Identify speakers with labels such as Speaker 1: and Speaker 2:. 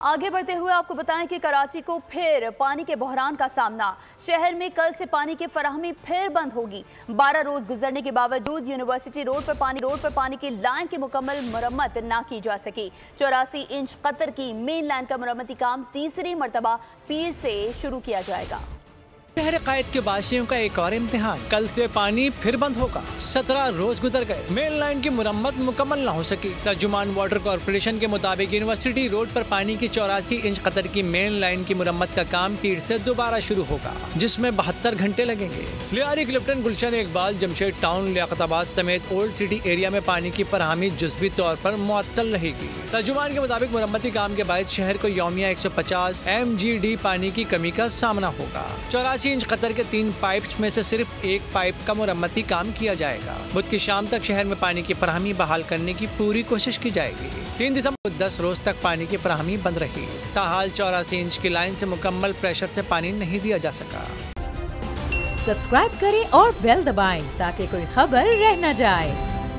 Speaker 1: आगे बढ़ते हुए आपको बताएं कि कराची को फिर पानी के बहरान का सामना। शहर में कल से पानी की फराहमी फिर बंद होगी। 12 रोज गुजरने के बावजूद यूनिवर्सिटी रोड पर पानी की लाइन की मुकम्मल मरम्मत ना की जा सकी। 84 इंच कतर की मेन लाइन का मरम्मती काम तीसरी मरतबा पीर से शुरू किया जाएगा।
Speaker 2: शहर कायद के बाशियों का एक और इम्तिहान। कल से पानी फिर बंद होगा। 17 रोज गुजर गए, मेन लाइन की मुरम्मत मुकम्मल न हो सकी। तर्जुमान वाटर कॉर्पोरेशन के मुताबिक यूनिवर्सिटी रोड पर पानी की 84 इंच कतर की मेन लाइन की मुरम्मत का काम पीर से दोबारा शुरू होगा, जिसमें 72 घंटे लगेंगे। लियारी क्लिफ्टन, गुलशन इकबाल, जमशेद टाउन, लियाकताबाद समेत ओल्ड सिटी एरिया में पानी की फराहमी जुज़वी तौर पर मुअत्तल रहेगी। तर्जुमान के मुताबिक मुरम्मती काम के बाद शहर को यौमिया 150 MGD पानी की कमी का सामना होगा। 84 इंच कतर के 3 पाइप्स में से सिर्फ एक पाइप का मुरम्मती काम किया जाएगा। बुध की शाम तक शहर में पानी की फराहमी बहाल करने की पूरी कोशिश की जाएगी। 3 दिसंबर को 10 रोज तक पानी की फराहमी बंद रही। ताहाल 84 इंच की लाइन से मुकम्मल प्रेशर से पानी नहीं दिया जा सका।
Speaker 3: सब्सक्राइब करें और बेल दबाएं ताकि कोई खबर रह न जाए।